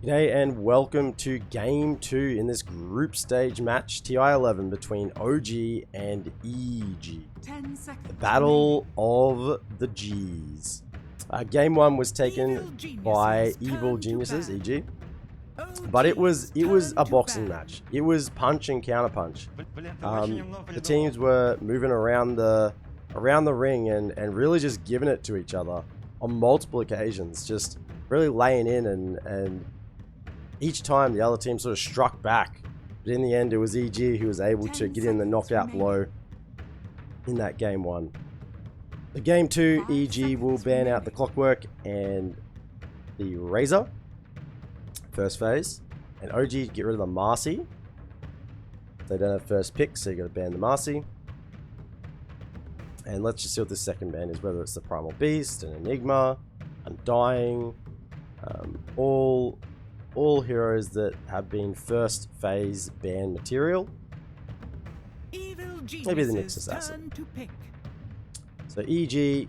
G'day and welcome to Game 2 in this group stage match, TI11 between OG and EG. The Battle of the Gs. Game 1 was taken by Evil Geniuses, EG. But it was a boxing match. It was punch and counter punch. The teams were moving around the ring and really just giving it to each other on multiple occasions, just really laying in and each time the other team sort of struck back. But in the end, it was EG who was able to get in the knockout blow in that game 1. The game 2, EG will ban out the Clockwork and the Razor, first phase, and OG get rid of the Marcy. They don't have first pick, so you got to ban the Marcy. And let's just see what the second ban is, whether it's the Primal Beast, an Enigma, Undying, all heroes that have been first phase ban material. Maybe the Nyx Assassin. So EG,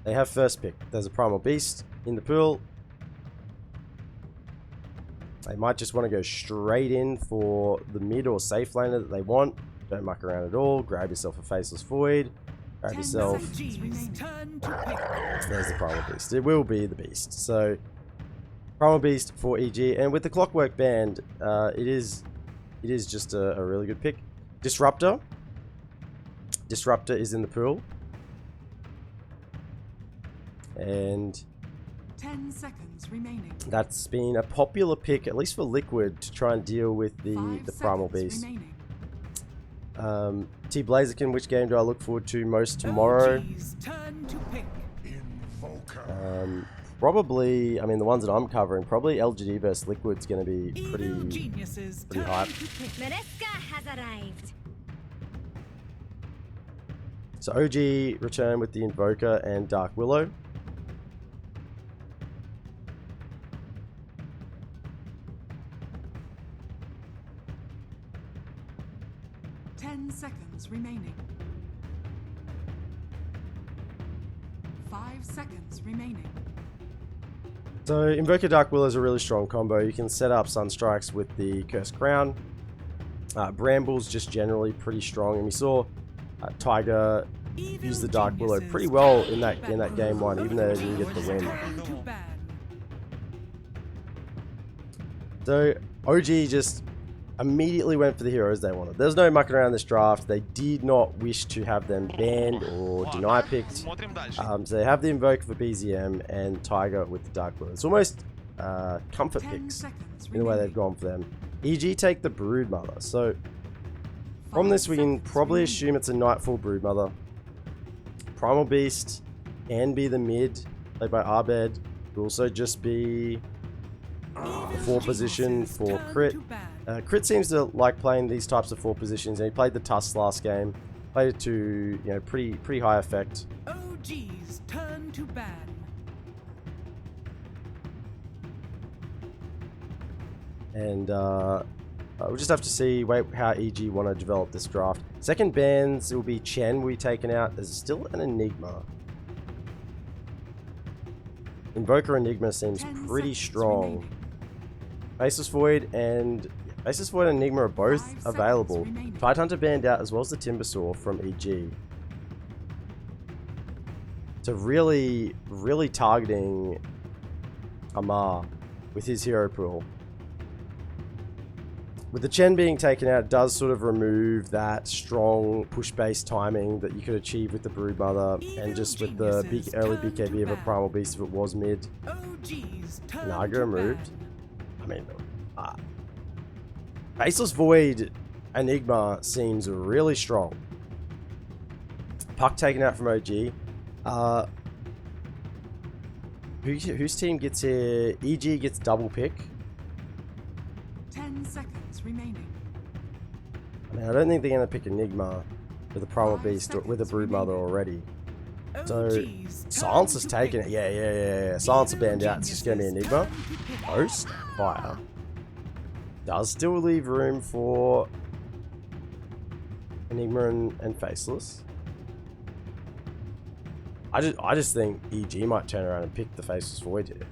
they have first pick. There's a Primal Beast in the pool. They might just want to go straight in for the mid or safe laner that they want. Don't muck around at all. Grab yourself a Faceless Void. Grab yourself. There's the Primal Beast. It will be the Beast. So Primal Beast for EG, and with the Clockwork banned, it is just a really good pick. Disruptor is in the pool, and 10 seconds remaining. That's been a popular pick, at least for Liquid, to try and deal with the Primal Beast. T-Blazerkin, which game do I look forward to most tomorrow? Probably, I mean, the ones that I'm covering, probably LGD vs Liquid's going to be pretty hype. has arrived. So OG return with the Invoker and Dark Willow. Seconds remaining. 5 seconds remaining. So Invoker Dark Willow is a really strong combo. You can set up Sunstrikes with the Cursed Crown. Bramble's just generally pretty strong, and we saw Tiger use the Dark Willow pretty well in that game 1, even though they didn't get the win. So OG just immediately went for the heroes they wanted. There's no mucking around this draft. They did not wish to have them banned or deny picked. So they have the Invoker for BZM and Tiger with the Dark Willow. It's almost comfort picks in the way they've gone for them. EG take the Broodmother. So from this we can probably assume it's a Nightfall Broodmother. Primal Beast can be the mid, played by Arbed. Could also just be the 4 position for Crit. Crit seems to like playing these types of 4 positions, and he played the Tusk last game. Played it to, you know, pretty high effect. OG's turn to ban. And we'll just have to see how EG want to develop this draft. Second bans will be Chen will be taken out. There's still an Enigma. Invoker Enigma seems pretty strong. Faceless Void and Enigma are both available. Tidehunter banned out as well as the Timbersaw from EG. So really targeting Amar with his hero pool. With the Chen being taken out, it does sort of remove that strong push-based timing that you could achieve with the Broodmother, and just with the big early BKB of a Primal Beast if it was mid. Naga removed. I mean, Faceless Void Enigma seems really strong. Puck taken out from OG. Whose team gets here? EG gets double pick. 10 seconds remaining. I mean, I don't think they're going to pick Enigma with a Primal Beast or with a Broodmother already. So, Silence is taking it. Yeah. Silence are banned out. It's just going to be Enigma. Ghost. Fire. Does still leave room for Enigma and Faceless. I just think EG might turn around and pick the Faceless Void here.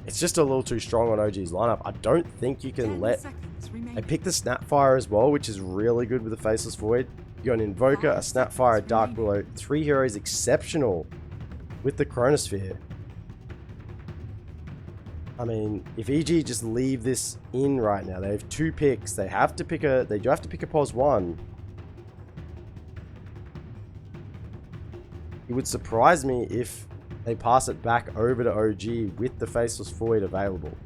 It's just a little too strong on OG's lineup. I don't think you can 10 let... seconds They remaining. pick the Snapfire as well, which is really good with the Faceless Void. You got an Invoker, a 5 Snapfire, a seconds Dark remaining. Willow. 3 heroes exceptional with the Chronosphere. I mean, if EG just leave this in right now, they have 2 picks. They have to pick a... They do have to pick a POS 1. It would surprise me if they pass it back over to OG with the Faceless Void available.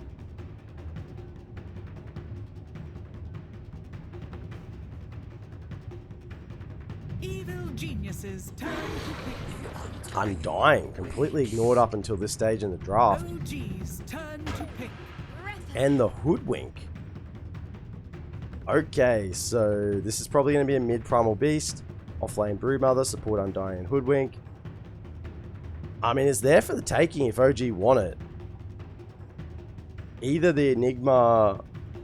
Evil geniuses turn to pick. Undying, completely ignored up until this stage in the draft. OG's turn to pick. And the Hoodwink. Okay, so this is probably going to be a mid-primal beast. Offlane Broodmother, support Undying and Hoodwink. I mean, it's there for the taking if OG want it. Either the Enigma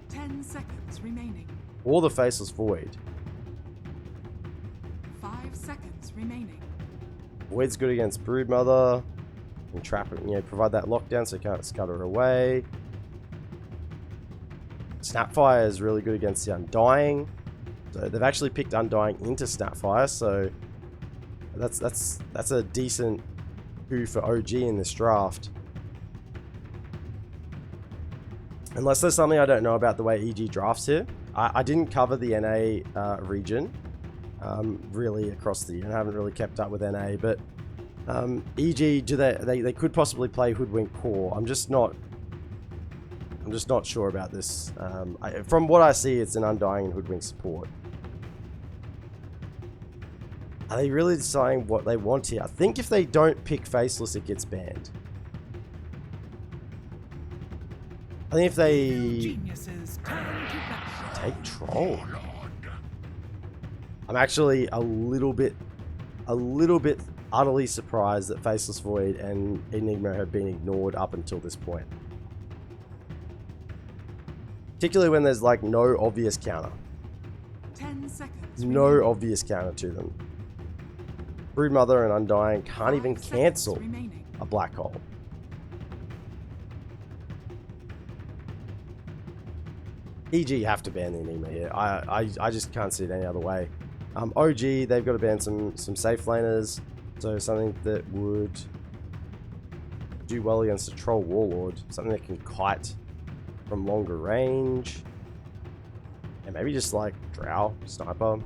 10 seconds remaining. or the Faceless Void. 5 seconds remaining. Void's good against Broodmother. And trap it, you know, provide that lockdown so you can't scutter her away. Snapfire is really good against the Undying. So they've actually picked Undying into Snapfire, so that's a decent coup for OG in this draft. Unless there's something I don't know about the way EG drafts here. I didn't cover the NA region really across the year. I haven't really kept up with NA, but EG, they could possibly play Hoodwink Core. I'm just not sure about this. From what I see, it's an Undying and Hoodwink support. Are they really deciding what they want here? I think if they don't pick Faceless, it gets banned. I think if they Geniuses turn to back. take Troll, I'm actually a little bit utterly surprised that Faceless Void and Enigma have been ignored up until this point. Particularly when there's like no obvious counter. 10 seconds No remaining. obvious counter to them. Broodmother and Undying can't even 5 seconds cancel remaining. a black hole. EG have to ban the Enigma here. I just can't see it any other way. OG, they've got to ban some safe laners. So something that would do well against a Troll Warlord. Something that can kite from longer range. And maybe just like Drow, Sniper.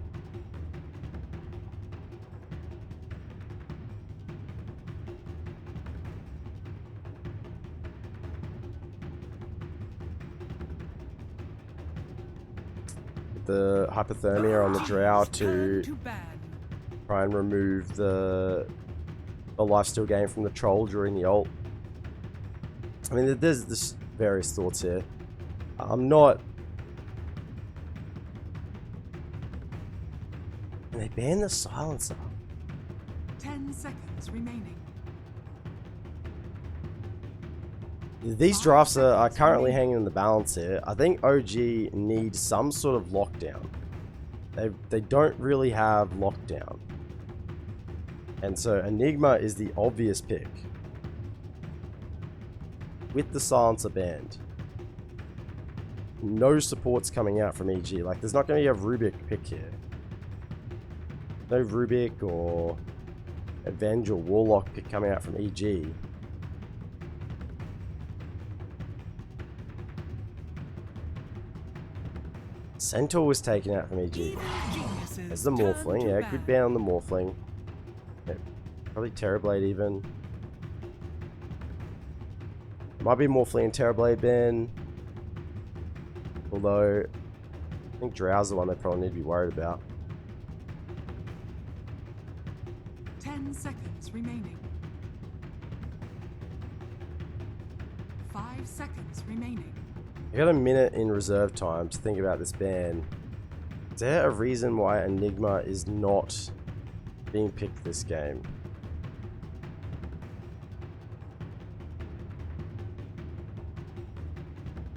The hypothermia on the Drow to Turn to ban. try and remove the lifesteal gain from the Troll during the ult. I mean, there's various thoughts here. I'm not... And they banned the Silencer. 10 seconds remaining. These drafts are currently hanging in the balance here. I think OG needs some sort of lockdown. They don't really have lockdown. And so Enigma is the obvious pick. With the Silencer banned. No supports coming out from EG. Like, there's not going to be a Rubik pick here. No Rubik or Avenge or Warlock pick coming out from EG. Centaur was taken out from EG. Evil geniuses There's the turn Morphling. to Yeah, ban. good ban on the Morphling. Yeah, probably Terrorblade even. Might be Morphling and Terrorblade ban. Although, I think Drow's the one they probably need to be worried about. 10 seconds remaining. 5 seconds remaining. I got a minute in reserve time to think about this ban. Is there a reason why Enigma is not being picked this game?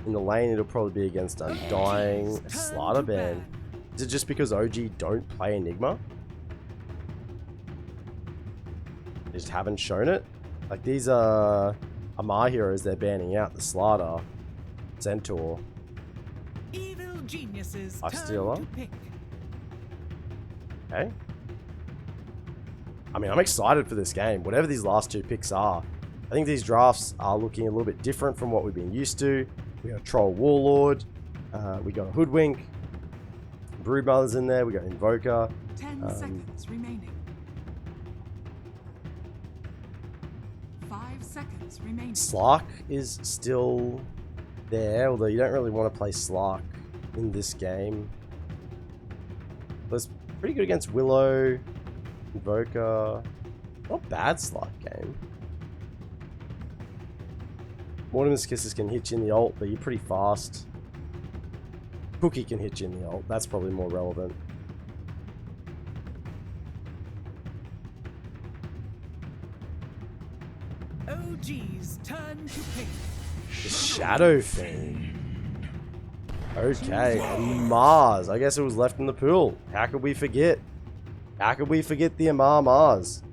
In the lane, it'll probably be against Undying, Turn Slaughter to ban. Is it just because OG don't play Enigma? They just haven't shown it? Like, these are Amar heroes they're banning out. The Slardar, Centaur, Evil geniuses Stealer. turn to pick. Okay. I mean, I'm excited for this game. Whatever these last two picks are, I think these drafts are looking a little bit different from what we've been used to. We got a Troll Warlord, we got a Hoodwink, Broodmother's in there, we got Invoker. 10 seconds remaining. 5 seconds remaining. Slark is still there, although you don't really want to play Slark in this game. But it's pretty good against Willow, Invoker. Not bad Slark game. Mortimer's Kisses can hit you in the ult, but you're pretty fast. Cookie can hit you in the ult. That's probably more relevant. OG's turn to pick. The Shadow Fiend. Okay, and Mars. I guess it was left in the pool. How could we forget? How could we forget the Amar Mars?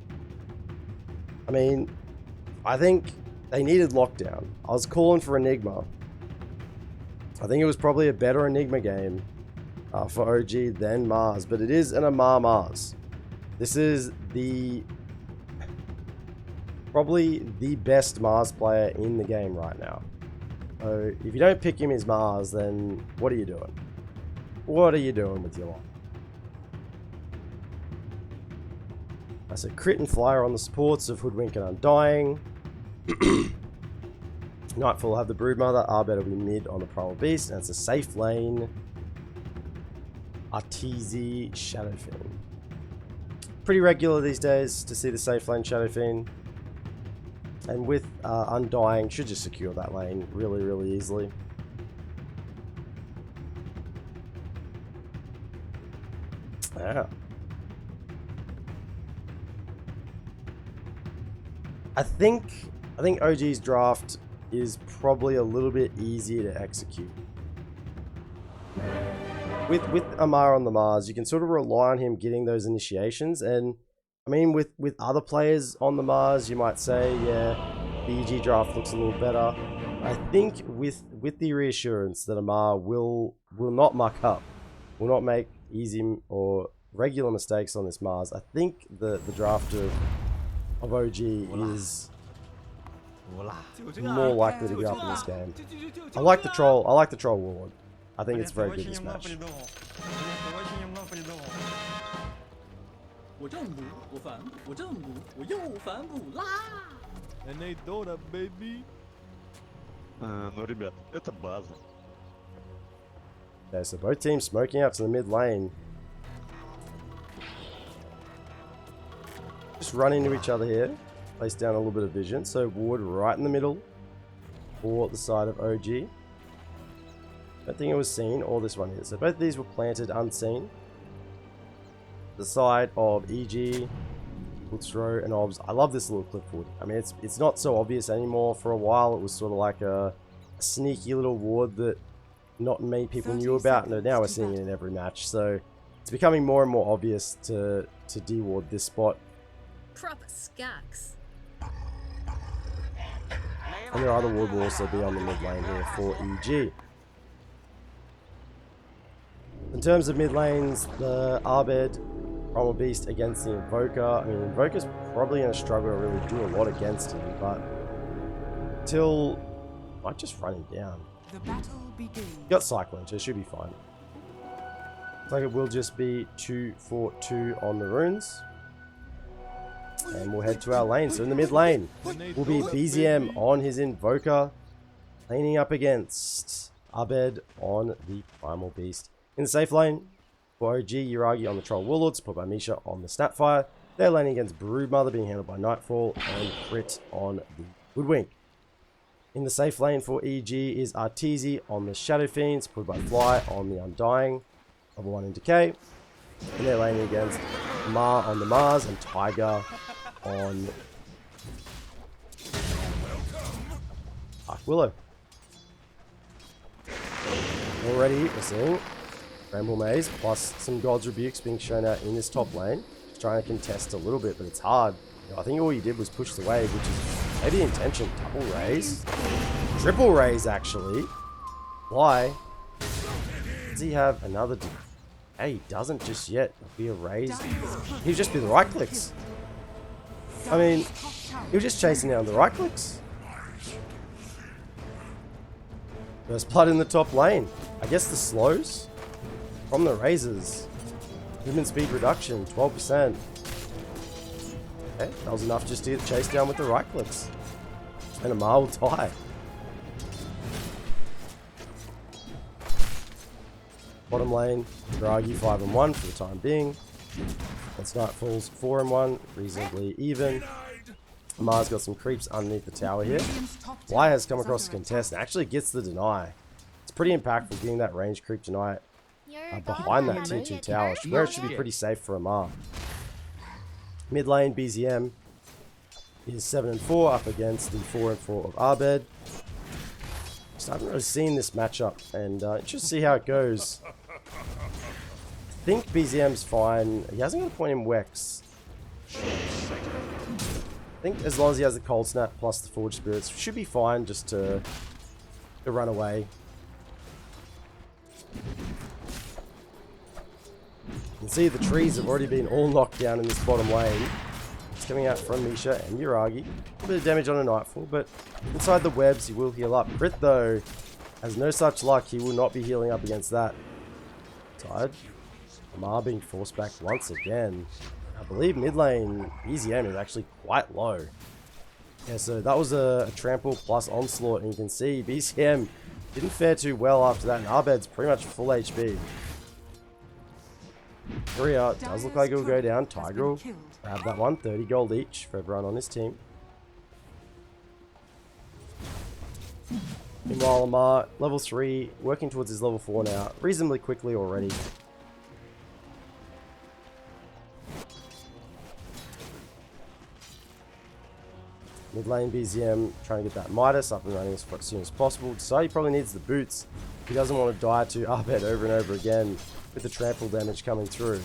I mean, I think they needed Lockdown. I was calling for Enigma. I think it was probably a better Enigma game for OG than Mars, but it is an Amar Mars. This is probably the best Mars player in the game right now. So if you don't pick him as Mars, then what are you doing? What are you doing with your life? That's a crit and flyer on the supports of Hoodwink and Undying. Nightfall will have the Broodmother. Arbed will be mid on the Primal Beast, and it's a safe lane. Arteezy Shadow Fiend. Pretty regular these days to see the safe lane Shadow Fiend. And with Undying, should just secure that lane really, really easily. Yeah. I think OG's draft is probably a little bit easier to execute. With Amar on the Mars, you can sort of rely on him getting those initiations, and I mean with other players on the Mars, you might say, yeah, the EG draft looks a little better. I think with the reassurance that Amar will not muck up, will not make easy or regular mistakes on this Mars, I think the draft of OG is more likely to get up in this game. I like the troll warlord. I think it's very good this match. epmdota, baby. Ну, ребят, это база. Okay, so both teams smoking out to the mid lane. Just run into each other here. Place down a little bit of vision. So ward right in the middle for the side of OG. Don't think it was seen, or this one here. So both of these were planted unseen. The side of EG, Woodsrow and Obs. I love this little clipboard. I mean, it's not so obvious anymore. For a while, it was sort of like a sneaky little ward that not many people knew about. And now we're seeing it in every match. So it's becoming more and more obvious to de-ward this spot. Proper skacks. And their other ward will also be on the mid lane here for EG. In terms of mid lanes, the Arbed, Primal Beast against the Invoker. I mean, Invoker's probably going to struggle to really do a lot against him, but till might just run him down. The battle begins. Got Cyclone, so it should be fine. Looks like it will just be 2-4-2 on the runes. And we'll head to our lane. So in the mid lane will be BZM on his Invoker, laning up against Arbed on the Primal Beast. In the safe lane, for OG, Yuragi on the Troll Warlord, supported by Misha on the Snapfire. They're laning against Broodmother, being handled by Nightfall, and Crit on the Woodwink. In the safe lane for EG is Arteezy on the Shadow Fiend, supported by Fly on the Undying, level 1 in Decay. And they're laning against Ma on the Mars and Tiger on Dark Willow. Already we're seeing Bramble Maze plus some God's Rebukes being shown out in this top lane. Just trying to contest a little bit, but it's hard. You know, I think all you did was push the wave, which is Maybe intention. Double raise. Triple raise, actually. Why? Does he have another... Hey, he doesn't just yet. It'll be a raise. He'll just be the right clicks. I mean, he was just chasing down the right clicks. First blood in the top lane. I guess the slows from the raises. Movement speed reduction, 12%. Okay, that was enough just to get chased down with the right clicks. And Amar will die. Bottom lane, Draghi 5-1 for the time being. That's Nightfall's 4-1, reasonably even. Amar's got some creeps underneath the tower here. Y has come across a contest and actually gets the deny. It's pretty impactful getting that range creep tonight behind that tier 2 tower, where it should be pretty safe for Amar. Mid lane, BZM is 7-4 up against the 4-4 of Abed. So I haven't really seen this matchup, and just see how it goes. I think BZM's fine. He hasn't got a point in Wex. I think as long as he has the Cold Snap plus the Forge Spirits, should be fine just to run away. You can see the trees have already been all knocked down in this bottom lane. It's coming out from Misha and Yuragi. A bit of damage on a Nightfall, but inside the webs he will heal up. Crit though has no such luck. He will not be healing up against that. Tired. Amar being forced back once again. I believe mid lane BZM is actually quite low. Yeah, so that was a trample plus onslaught, and you can see BZM didn't fare too well after that, and Abed's pretty much full HP. Korea does look like it will go down. Tiger will grab that one. 30 gold each for everyone on his team. Meanwhile, Amar, level 3, working towards his level 4 now, reasonably quickly already. Mid lane BZM trying to get that Midas up and running as soon as possible. So he probably needs the boots. He doesn't want to die to Abed over and over again with the trample damage coming through.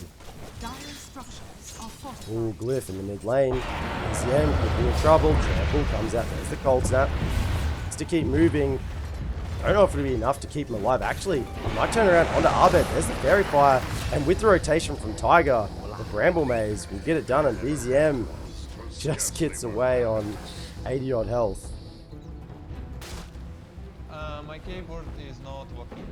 Ooh, Glyph in the mid lane. BZM could be in trouble. Trample comes out. There's the Cold Snap. Just to keep moving. I don't know if it'll be enough to keep him alive. Actually, he might turn around onto Abed. There's the Fairy Fire. And with the rotation from Tiger, the Bramble Maze will get it done. And BZM just gets away on 80 odd health. My keyboard is not working.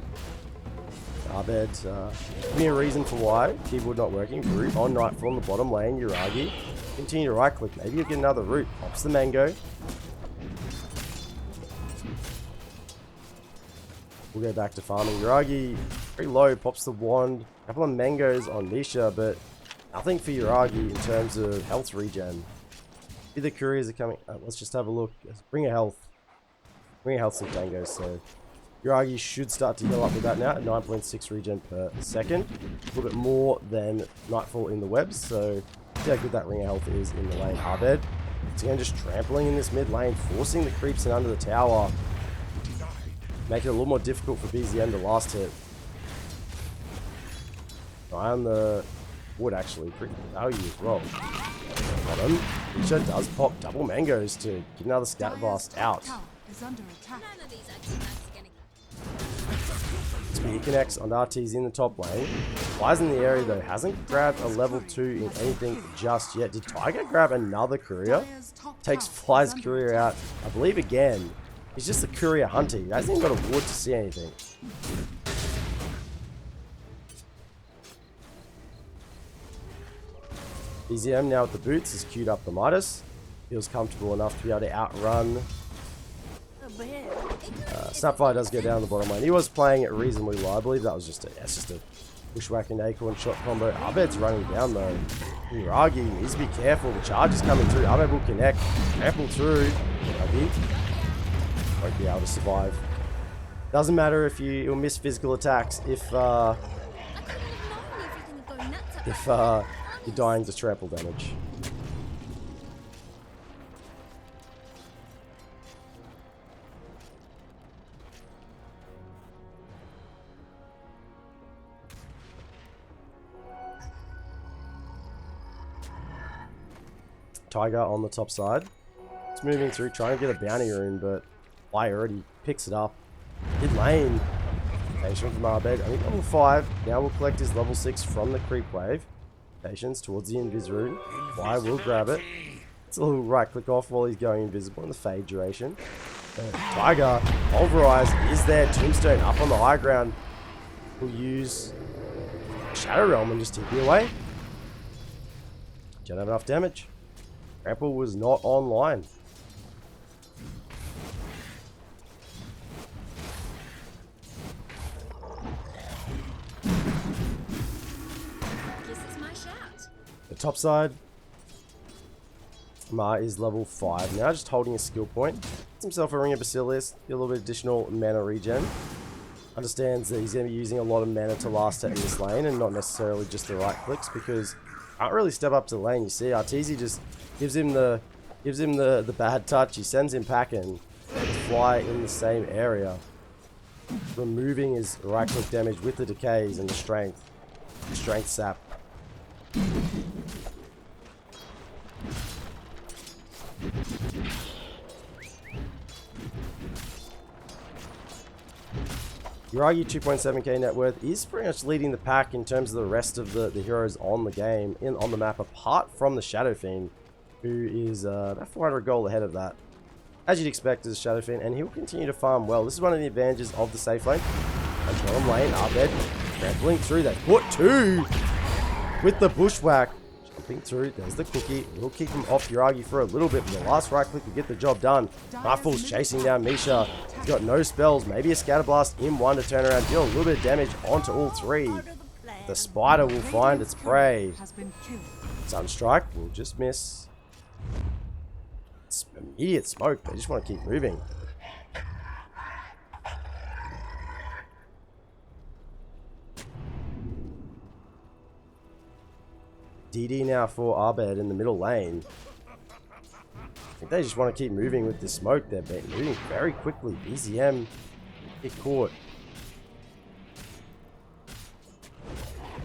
Abed, give me a reason for why. Keyboard not working. Root on Nightfall in the bottom lane. Yuragi. Continue to right click. Maybe you'll get another root. Pops the mango. We'll go back to farming. Yuragi, very low. Pops the wand. A couple of mangoes on Misha, but nothing for Yuragi in terms of health regen. The couriers are coming. Let's just have a look. Bring a health. Bring a health some tangos. So Yuragi should start to heal up with that now at 9.6 regen per second. A little bit more than Nightfall in the webs. So see how good that ring of health is in the lane. Abed. It's again just trampling in this mid lane, forcing the creeps in under the tower. Make it a little more difficult for BZM to last hit. Eye on the wood actually. Pretty good value as well. Bottom. Misha does pop double mangoes to get another scat blast out. Spear connects on RT's in the top lane. Flies in the area though. Hasn't grabbed a level 2 in anything just yet. Did Tiger grab another courier? Takes Fly's courier out, I believe again. He's just a courier hunter. He hasn't even got a ward to see anything. BZM now with the boots has queued up the Midas. Feels comfortable enough to be able to outrun. Snapfire does go down the bottom lane. He was playing it reasonably low. I believe that was just a bushwhacking acorn shot combo. Abed's running down though. Yuragi needs to be careful. The charge is coming through. Abed will connect. Trample through. Yuragi won't be able to survive. Doesn't matter if you'll miss physical attacks if you're dying to trample damage. Tiger on the top side. Keeps moving through, trying to get a bounty rune, but Fly already picks it up. Mid lane. Patient from Arbed. I think level 5. Now will collect his level 6 from the creep wave. Patience towards the invis rune. Fly will grab it. It's a little right click off while he's going invisible in the fade duration. Tiger, Pulverize is there. Tombstone up on the high ground. Will use Shadow Realm and just TP away. Don't have enough damage. Grapple was not online. Guess it's my shout. The top side. Ma is level 5 now, just holding a skill point. Gets himself a Ring of Basilius, get a little bit of additional mana regen. Understands that he's going to be using a lot of mana to last it in this lane and not necessarily just the right clicks, because can't really step up to the lane. You see, Arteezy just gives him the bad touch. He sends him packing. Fly in the same area, removing his right click damage with the decays and the strength sap. Yuragi 2.7k net worth is pretty much leading the pack in terms of the rest of the heroes on the game, on the map, apart from the Shadow Fiend, who is about 400 gold ahead of that. As you'd expect as Shadow Fiend, and he'll continue to farm well. This is one of the advantages of the safe lane. And bottom lane, Arbed trampling through that. Put 2 with the bushwhack. Jumping through, there's the cookie. We'll keep him off Yuragi for a little bit, but the last right click will get the job done. Nightfall's chasing down Misha. He's got no spells, maybe a Scatterblast in one to turn around, deal a little bit of damage onto all 3. The spider will find its prey. Sunstrike will just miss. It's immediate smoke, they just want to keep moving. DD now for Arbed in the middle lane. I think they just want to keep moving with the smoke. They're moving very quickly. BZM get caught.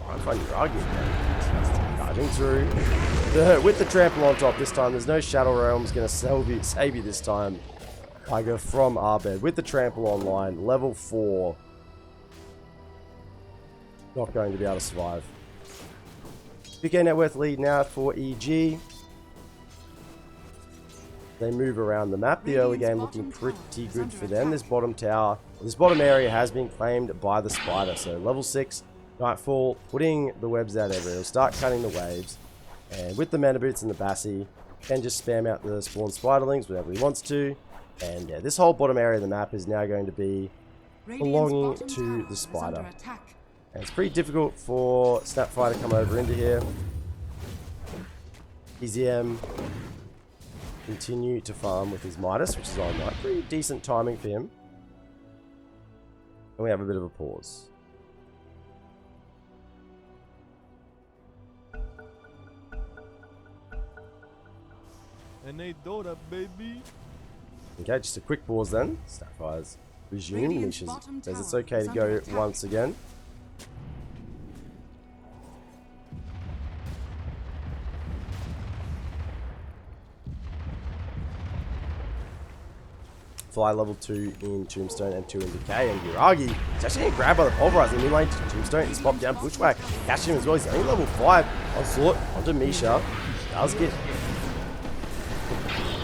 I'm finding Yuragi. Diving through. With the trample on top this time. There's no Shadow Realms going to save you this time. Tiger from Arbed with the trample online. Level 4. Not going to be able to survive. 2k net worth lead now for EG. They move around the map. The early game looking pretty good for them. This bottom tower, this bottom area has been claimed by the spider. So level 6, Nightfall, putting the webs out everywhere. He'll start cutting the waves. And with the mana boots and the Bassi, can just spam out the spawn spiderlings whenever he wants to. And yeah, this whole bottom area of the map is now going to be belonging to the spider. And it's pretty difficult for Snapfire to come over into here. EZM continue to farm with his Midas, which is on like pretty decent timing for him. And we have a bit of a pause. epmdota, baby. Okay, just a quick pause then. Snapfire's resume. Misha says it's okay to go once again. Fly level 2 in Tombstone and 2 in Decay, and Yuragi is actually getting grabbed by the Pulverize in mid-lane. Tombstone is popped down, Bushwhack, catch him as well. He's only level 5. Onslaught onto Misha. Does get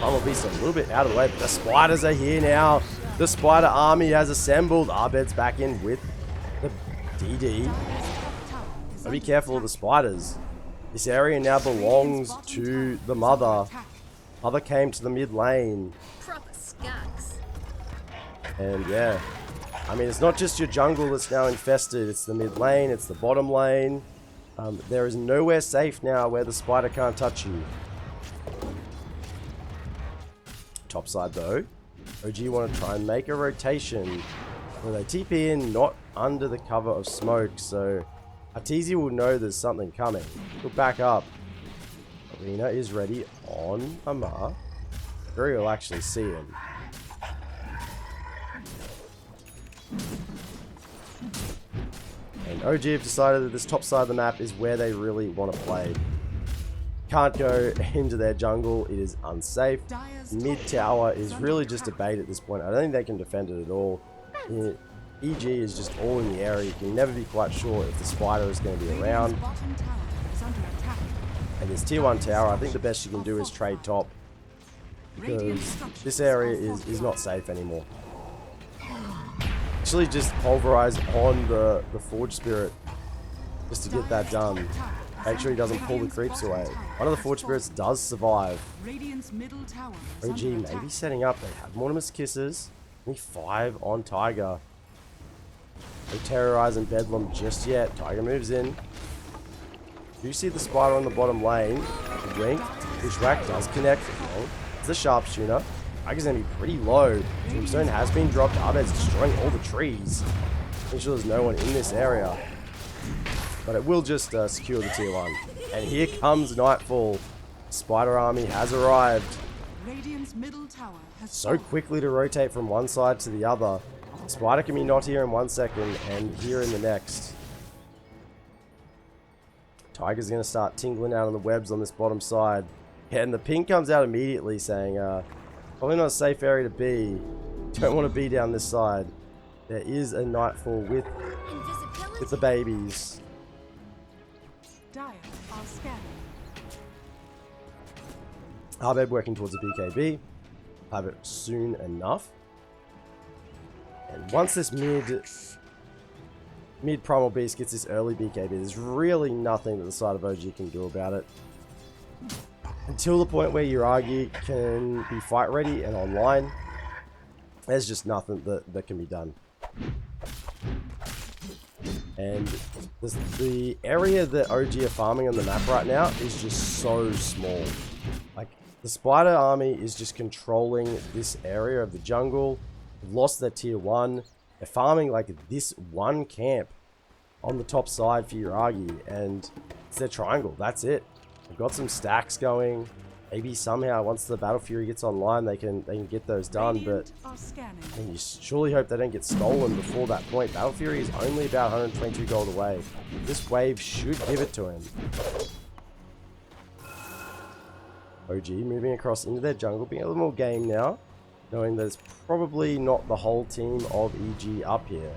Primal Beast a little bit out of the way, but the spiders are here now. The spider army has assembled. Arbed's back in with the DD. But be careful of the spiders. This area now belongs to the mother. Mother came to the mid lane. Proper skaks. And yeah, I mean, it's not just your jungle that's now infested. It's the mid lane, it's the bottom lane. There is nowhere safe now where the spider can't touch you. Top side though, OG want to try and make a rotation where they TP in, not under the cover of smoke. So Arteezy will know there's something coming. He'll back up. Arena is ready on Amar. Gary will actually see him. And OG have decided that this top side of the map is where they really want to play. can't go into their jungle. It is unsafe. Dire's Mid top tower tower is under really just a attack. bait at this point. I don't think they can defend it at all. EG is just all in the area. You can never be quite sure if the spider is going to be Radiant's around. bottom tower is under attack. And this tier 1 tower, I think the best you can do is trade top. Radiant Because structures this area are is not safe anymore. Actually just pulverize on the Forge Spirit just to get that done. Make sure he doesn't pull the creeps away. One of the Forge Spirits does survive. Radiant's middle tower is OG under maybe attack. setting up. They have Mortimer's Kisses. Only 5 on Tiger. No Terrorize and Bedlam just yet. Tiger moves in. Do you see the spider on the bottom lane? Wink. Pushback does connect. It's a sharpshooter. Tiger's going to be pretty low. Tombstone has been dropped. Abed's destroying all the trees. Make sure there's no one in this area. But it will just secure the tier 1. And here comes Nightfall. Spider army has arrived. Radiant's middle tower has So fallen. quickly to rotate from one side to the other. Spider can be not here in 1 second and here in the next. Tiger's going to start tingling out on the webs on this bottom side. Yeah, and the ping comes out immediately saying, probably not a safe area to be. Don't want to be down this side. There is a Nightfall with Invisibility. the babies. Dire are scanning. Abed working towards a BKB. Have it soon enough. And once this mid primal beast gets this early BKB, there's really nothing that the side of OG can do about it. Until the point where Uragi can be fight ready and online, there's just nothing that can be done. And the area that OG are farming on the map right now is just so small. Like, the spider army is just controlling this area of the jungle. They've lost their tier 1. They're farming like this one camp on the top side for Uragi, and it's their triangle. That's it. They've got some stacks going. Maybe somehow once the Battle Fury gets online, they can get those done. But Radiant are scanning. I mean, you surely hope they don't get stolen before that point. Battle Fury is only about 122 gold away. This wave should give it to him. OG moving across into their jungle, being a little more game now, knowing that it's probably not the whole team of EG up here.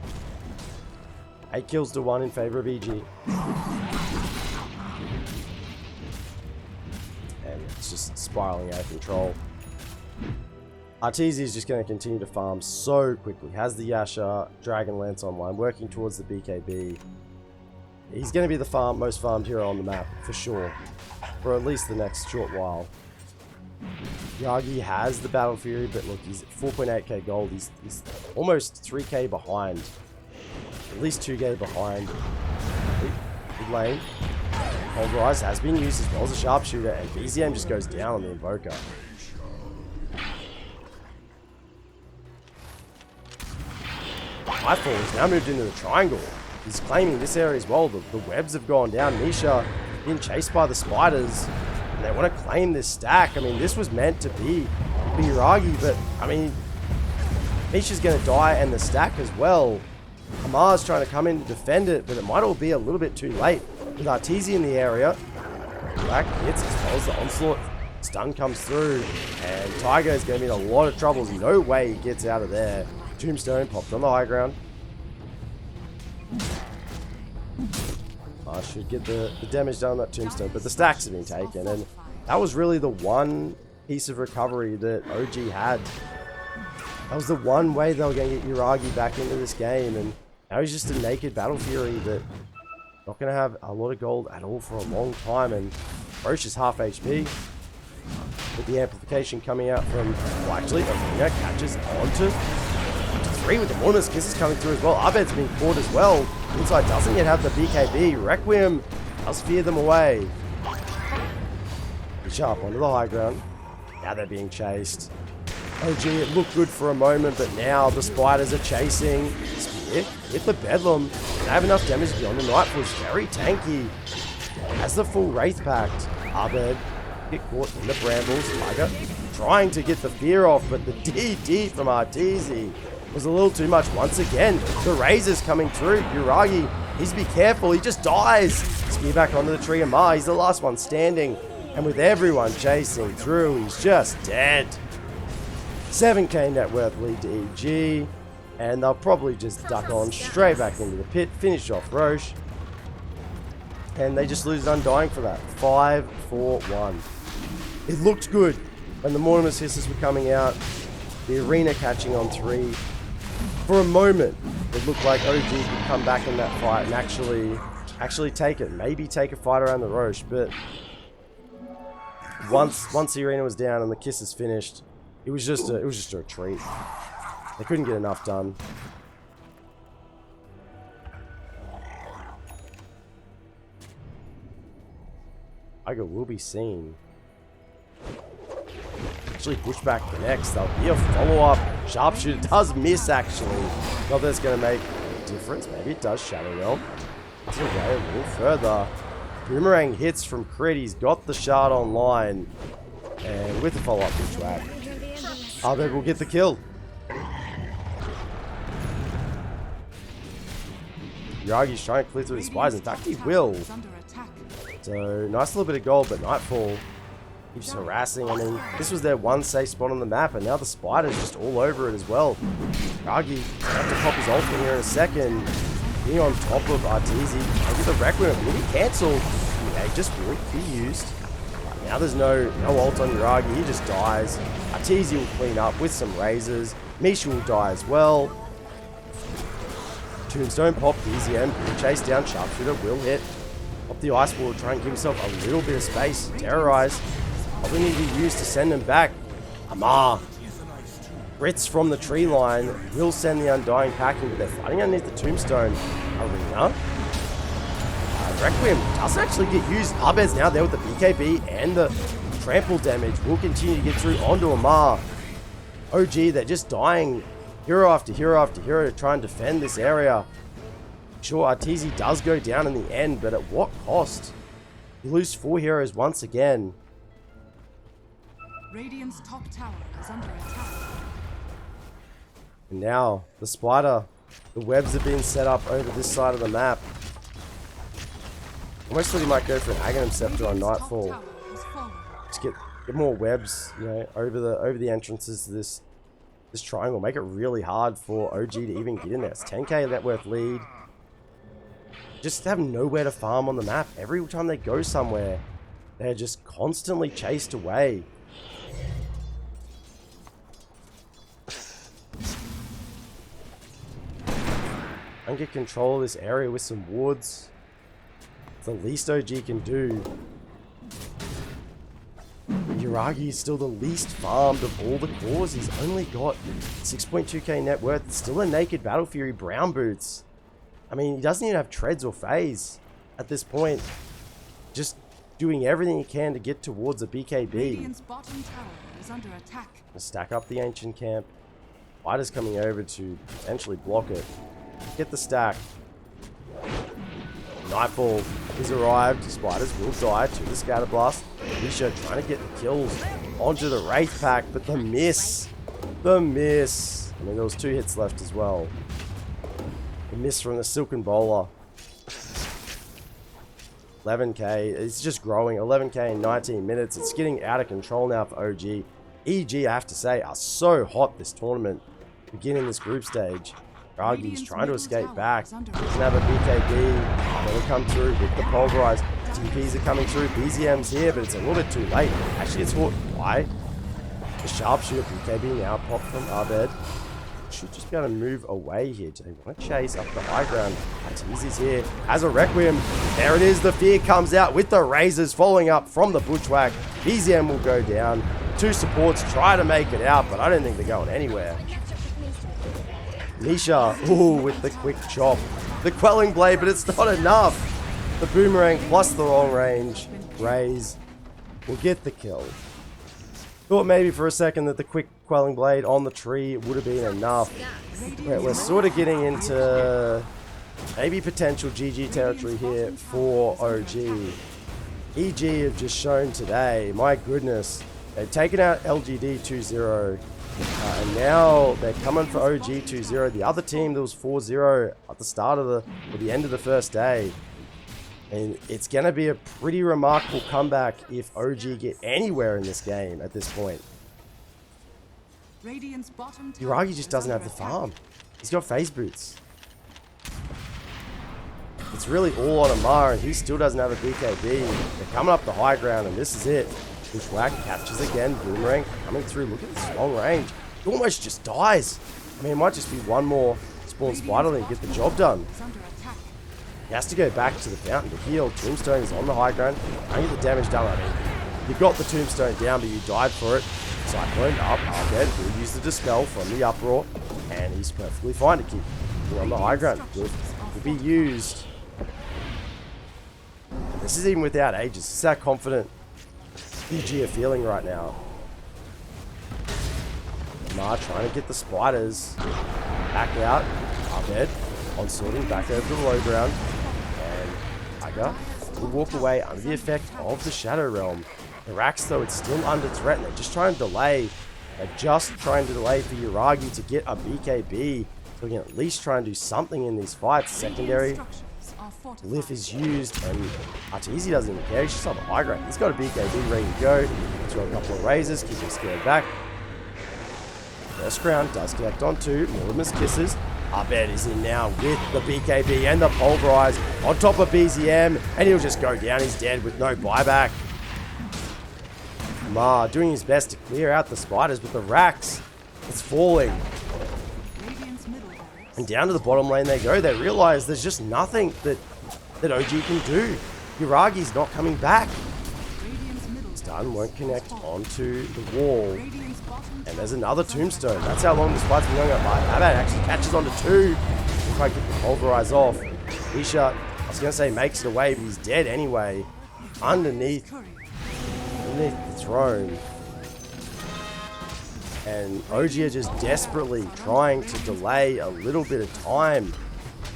8 kills to 1 in favor of EG. And it's just spiraling out of control. Arteezy is just going to continue to farm so quickly. Has the Yasha, Dragon Lance online, working towards the BKB. He's going to be the most farmed hero on the map, for sure. For at least the next short while. Yagi has the Battle Fury, but look, he's at 4.8k gold. He's almost 3k behind. At least 2k behind. Good lane. Pulverize has been used as well as a sharpshooter, and BZM just goes down on the Invoker. Nightfall has now moved into the triangle. He's claiming this area as well. The webs have gone down. Nisha being chased by the spiders. And they want to claim this stack. I mean, this was meant to be Uragi, but I mean, Nisha's going to die and the stack as well. Amar's trying to come in to defend it, but it might all be a little bit too late. With Arteezy in the area, Black hits as well as the onslaught. Stun comes through, and Tiger is going to be in a lot of trouble. There's no way he gets out of there. Tombstone popped on the high ground. I should get the damage done on that Tombstone, but the stacks have been taken, and that was really the one piece of recovery that OG had. That was the one way they were going to get Uragi back into this game, and now he's just a naked Battle Fury that not going to have a lot of gold at all for a long time, and Roche is half HP. With the amplification coming out from, well, actually, Arena catches onto 3 with the Mortimer's Kisses coming through as well. Abed's being caught as well. Inside doesn't yet have the BKB. Requiem does fear them away. Sharp onto the high ground. Now they're being chased. OG, it looked good for a moment, but now the spiders are chasing. Spear hit the Bedlam. They have enough damage beyond the Nightfall. It's very tanky. Has the full Wraith Pact. Abed get caught in the brambles. Tiger trying to get the fear off, but the DD from Arteezy was a little too much once again. The razors coming through. Uragi needs to be careful. He just dies. Spear back onto the tree. Amar, he's the last one standing. And with everyone chasing through, he's just dead. 7k net worth lead to EG. And they'll probably just duck on straight back into the pit, finish off Roche. And they just lose Undying for that. 5-4-1. It looked good when the Mortimer Hisses were coming out. The arena catching on 3. For a moment, it looked like OG could come back in that fight and actually take it. Maybe take a fight around the Roche. But once the arena was down and the kisses finished, it was just a retreat. They couldn't get enough done. Tiger will be seen. Actually, pushback connects. There'll be a follow-up. Sharpshooter does miss, actually. Not that it's going to make a difference. Maybe it does shadow realm. It's okay, a little further. Boomerang hits from crit. He's got the shard online. And with the follow-up pushback, Abed will get the kill. Yuragi's trying to clear through the spies. In fact, he will. So, nice little bit of gold, but Nightfall keeps harassing. I mean, this was their one safe spot on the map, and now the spider's just all over it as well. Yuragi have to pop his ult in here in a second. Being on top of Arteezy. Maybe the Requiem will be cancelled. Yeah, just won't be used. Now there's no ult on Yuragi. He just dies. Arteezy will clean up with some razors. Misha will die as well. Tombstone pop, DZM, chase down, Sharpshooter will hit. Pop the Ice Wall, try and give himself a little bit of space. Terrorize. Probably need to be used to send him back. Amar. Brits from the tree line will send the Undying packing, but they're fighting underneath the Tombstone arena. Requiem doesn't actually get used. Abed's now there with the BKB and the trample damage. Will continue to get through onto Amar. OG, they're just dying hero after hero after hero to try and defend this area. Sure, Arteezy does go down in the end, but at what cost? You lose 4 heroes once again. Radiant's top tower is under attack. And now, the spider. The webs have been set up over this side of the map. Almost thought he might go for an Aghanim Scepter on Nightfall. Just get more webs, you know, over the entrances to this triangle. Make it really hard for OG to even get in there. It's 10k net worth lead. Just have nowhere to farm on the map. Every time they go somewhere, they're just constantly chased away. And get control of this area with some wards. It's the least OG can do. Yuragi is still the least farmed of all the cores. He's only got 6.2k net worth. Still a naked Battle Fury brown boots. I mean, he doesn't even have treads or phase at this point. Just doing everything he can to get towards a BKB. Radiant's bottom tower is under attack. Stack up the ancient camp. Spider's coming over to potentially block it. Get the stack. Nightfall is arrived. Spiders will die to the Scatterblast. Misha trying to get the kills onto the Wraith Pack, but the miss. The miss. I mean, there was 2 hits left as well. The miss from the Silken Bowler. 11k. It's just growing. 11k in 19 minutes. It's getting out of control now for OG. EG, I have to say, are so hot this tournament. Beginning this group stage. Ragi's trying to escape back. Doesn't have a BKB. They'll come through with the Pulverize. TPs are coming through. BZM's here, but it's a little bit too late. Actually, it's what? Why? The Sharpshooter BKB now popped from Abed. Should just be able to move away here. They want to chase up the high ground. Arteezy's here. Has a Requiem. There it is. The fear comes out with the razors following up from the Bushwhack. BZM will go down. 2 supports try to make it out, but I don't think they're going anywhere. Misha, ooh, with the quick chop. The Quelling Blade, but it's not enough. The Boomerang plus the long range raise will get the kill. Thought maybe for a second that the quick Quelling Blade on the tree would have been enough. We're sort of getting into maybe potential GG territory here for OG. EG have just shown today, my goodness, they've taken out LGD 2-0. And now they're coming for OG 2-0. The other team that was 4-0 at the start of the end of the first day. And it's going to be a pretty remarkable comeback if OG get anywhere in this game at this point. Radiant's bottom tower Yuragi just is doesn't under have the attack. farm. He's got phase boots. It's really all on Amar, and he still doesn't have a BKB. They're coming up the high ground, and this is it. Bushwhack catches again. Boomerang coming through. Look at this long range. He almost just dies. I mean, it might just be one more spawn spider and get the job done. Is under attack. He has to go back to the fountain to heal. Tombstone is on the high ground. I get the damage done. I mean, you got the tombstone down, but you died for it. Cyclone up, dead. He'll use the dispel from the uproar, and he's perfectly fine to keep on the high ground. Will be used. And this is even without Aegis. This is how confident PG are feeling right now. Mar trying to get the spiders back out. Dead. On sorting back over the low ground. And Tiger will walk away under the effect of the Shadow Realm. The Rax, though, it's still under threat. They're just trying to delay. They're just trying to delay for Yuragi to get a BKB. So we can at least try and do something in these fights. Secondary. Lift is used, and Arteezy doesn't even care. He's just on the high ground. He's got a BKB ready to go. Throw a couple of razors, keep him scared back. First round does connect on two. Mortimer's kisses. Abed is in now with the BKB and the Pulverize on top of BZM, and he'll just go down. He's dead with no buyback. Ma doing his best to clear out the spiders, but the Rax, it's falling. And down to the bottom lane they go. They realize there's just nothing that OG can do. Yuragi's not coming back. Stun won't connect onto the wall. And there's another tombstone. That's how long this fight's been going on. Abad actually catches onto two. If I get the Pulverize off. Isha, I was going to say makes it away, but he's dead anyway. Underneath the throne. And OG are just desperately trying to delay a little bit of time.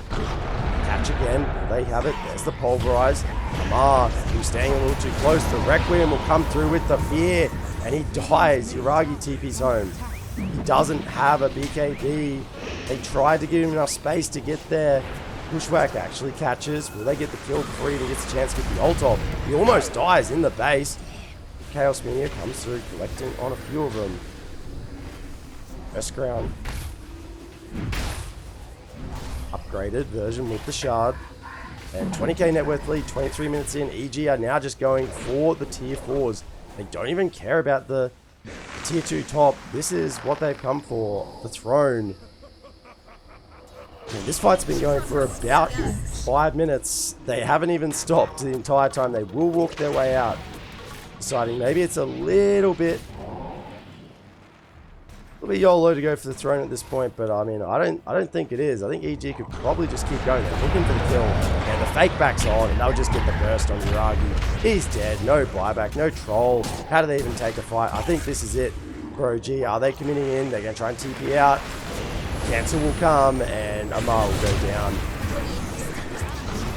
Catch again. They have it. There's the Pulverize. Amar, who's staying a little too close. The Requiem will come through with the fear. And he dies. Yuragi TP's home. He doesn't have a BKB. They tried to give him enough space to get there. Bushwhack actually catches. Will they get the kill before he even gets a chance to get the ult off? He almost dies in the base. Chaos Mania comes through, collecting on a few of them. Best ground. Upgraded version with the shard. And 20k net worth lead, 23 minutes in. EG are now just going for the tier 4s. They don't even care about the tier 2 top. This is what they've come for. The throne. And this fight's been going for about 5 minutes. They haven't even stopped the entire time. They will walk their way out. Deciding maybe it's a little bit YOLO to go for the throne at this point, but I mean, I don't think it is. I think EG could probably just keep going. They're looking for the kill, and the fake back's on, and they'll just get the burst on Yuragi. He's dead. No buyback, no troll. How do they even take a fight? I think this is it for OG. Are they committing in? They're going to try and TP out. Cancel will come, and Amar will go down.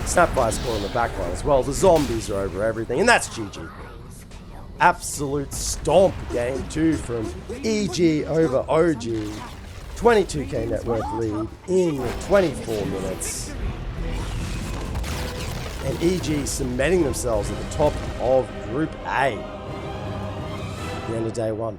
Snapfire's caught on the back line as well. The zombies are over everything, and that's GG. Absolute stomp game 2 from EG over OG. 22k net worth lead in 24 minutes. And EG cementing themselves at the top of Group A. At the end of day 1.